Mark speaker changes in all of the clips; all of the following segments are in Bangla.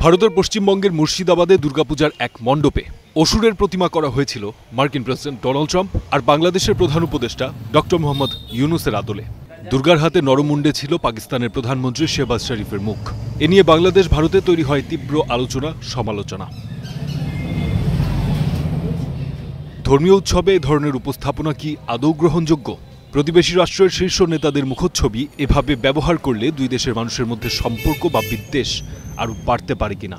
Speaker 1: ভারতের পশ্চিমবঙ্গের মুর্শিদাবাদে দুর্গাপূজার এক মণ্ডপে অসুরের প্রতিমা করা হয়েছিল মার্কিন প্রেসিডেন্ট ডোনাল্ড ট্রাম্প আর বাংলাদেশের প্রধান উপদেষ্টা ডক্টর মোহাম্মদ ইউনুসের আদলে। দুর্গার হাতে নরমুণ্ডে ছিল পাকিস্তানের প্রধানমন্ত্রী শেহবাজ শরীফের মুখ। এ নিয়ে বাংলাদেশ ভারতে তৈরি হয় তীব্র আলোচনা সমালোচনা। ধর্মীয় উৎসবে এ ধরনের উপস্থাপনা কি আদৌ গ্রহণযোগ্য? প্রতিবেশী রাষ্ট্রের শীর্ষ নেতাদের মুখচ্ছবি এভাবে ব্যবহার করলে দুই দেশের মানুষের মধ্যে সম্পর্ক বা বিদ্বেষ আরও বাড়তে পারে কিনা?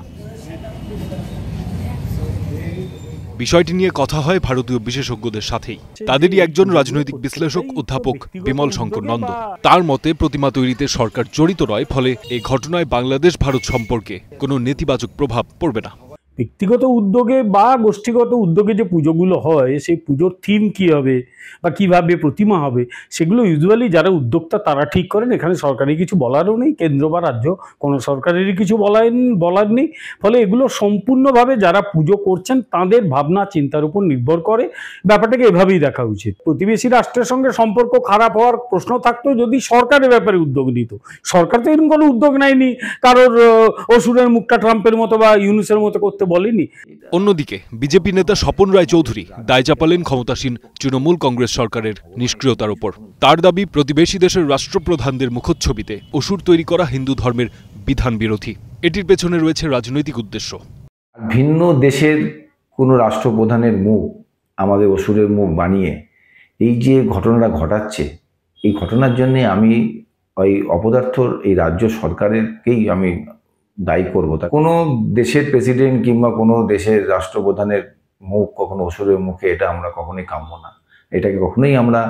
Speaker 1: বিষয়টি নিয়ে কথা হয় ভারতীয় বিশেষজ্ঞদের সাথেই। তাদেরই একজন রাজনৈতিক বিশ্লেষক অধ্যাপক বিমল শঙ্কর নন্দ। তার মতে প্রতিমা তৈরিতে সরকার জড়িত নয়, ফলে এই ঘটনায় বাংলাদেশ ভারত সম্পর্কে কোনো নেতিবাচক প্রভাব পড়বে না।
Speaker 2: ব্যক্তিগত উদ্যোগে বা গোষ্ঠীগত উদ্যোগে যে পুজোগুলো হয়, সেই পুজোর থিম কী হবে বা কীভাবে প্রতিমা হবে, সেগুলো ইউজুয়ালি যারা উদ্যোক্তা তারা ঠিক করেন। এখানে সরকারি কিছু বলারও নেই, কেন্দ্র বা রাজ্য কোনো সরকারেরই কিছু বলার নেই। ফলে এগুলো সম্পূর্ণভাবে যারা পুজো করছেন তাদের ভাবনা চিন্তার উপর নির্ভর করে। ব্যাপারটাকে এভাবেই দেখা উচিত। প্রতিবেশী রাষ্ট্রের সঙ্গে সম্পর্ক খারাপ হওয়ার প্রশ্ন থাকতো যদি সরকারের ব্যাপারে উদ্যোগ নিত। সরকার তো এরকম কোনো উদ্যোগ নেয়নি কারোর অসুরের মুখটা ট্রাম্পের মতো বা ইউনুসের মতো করতে বলেনি।
Speaker 1: অন্যদিকে বিজেপি নেতা স্বপন রায় চৌধুরী দায় চাপালেন ক্ষমতাসীন তৃণমূল কংগ্রেস সরকারের নিষ্ক্রিয়তার উপর। তার দাবি, প্রতিবেশী দেশের রাষ্ট্রপ্রধানদের মুখচ্ছবিতে অসুর তৈরি করা হিন্দু ধর্মের বিধান বিরোধী। এটির পেছনে রয়েছে রাজনৈতিক উদ্দেশ্য।
Speaker 3: ভিন্ন দেশের কোনো রাষ্ট্রপ্রধানের মুখ আমাদের অসুরের মুখ বানিয়ে এই যে ঘটনাটা ঘটাচ্ছে, এই ঘটনার জন্যে আমি ওই অপদার্থর এই রাজ্য সরকারেরকেই আমি দায়ী করবো। তা কোনো দেশের প্রেসিডেন্ট কিংবা কোনো দেশের রাষ্ট্রপ্রধানের মুখ কখনো অসুরের মুখে, এটা আমরা কখনোই কাম্য না। এটাকে কখনোই আমরা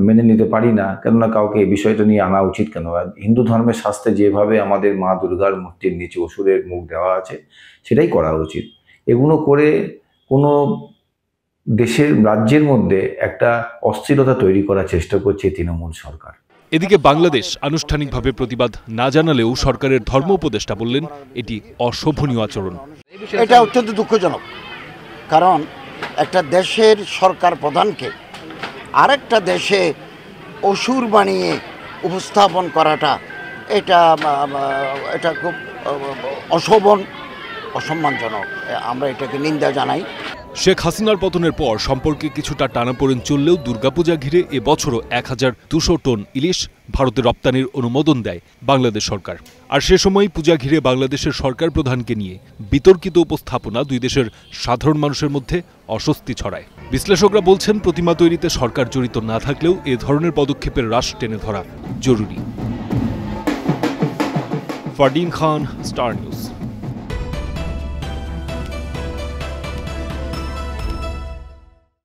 Speaker 3: মেনে নিতে পারি না। কেননা কাউকে এই বিষয়টা নিয়ে আনা উচিত কেন? হিন্দু ধর্মের শাস্ত্রে যেভাবে আমাদের মা দুর্গার মূর্তির নিচে অসুরের মুখ দেওয়া আছে, সেটাই করা উচিত। এগুলো করে কোনো দেশের রাজ্যের মধ্যে একটা অস্থিরতা তৈরি করার চেষ্টা করছে তৃণমূল সরকার।
Speaker 1: এদিকে বাংলাদেশ আনুষ্ঠানিকভাবে প্রতিবাদ না জানালেও সরকারের ধর্ম উপদেষ্টা বললেন এটি অশোভনীয় আচরণ।
Speaker 4: এটা অত্যন্ত দুঃখজনক, কারণ একটা দেশের সরকার প্রধানকে আরেকটা দেশে অসুর বানিয়ে উপস্থাপন করাটা এটা খুব অশোভন, অসম্মানজনক। আমরা এটাকে নিন্দা জানাই।
Speaker 1: শেখ হাসিনার পতনের পর সম্পর্কে কিছুটা টানাপোড়েন চললেও দুর্গাপূজা ঘিরে এবছরও 1200 টন ইলিশ ভারতে রপ্তানির অনুমোদন দেয় বাংলাদেশ সরকার। আর সে সময় পূজা ঘিরে বাংলাদেশের সরকার প্রধানকে নিয়ে বিতর্কিত উপস্থাপনা দুই দেশের সাধারণ মানুষের মধ্যে অস্বস্তি ছড়ায়। বিশ্লেষকরা বলছেন, প্রতিমা তৈরিতে সরকার জড়িত না থাকলেও এ ধরনের পদক্ষেপের রাশ টেনে ধরা জরুরি। ফারদিন খান, স্টার নিউজ।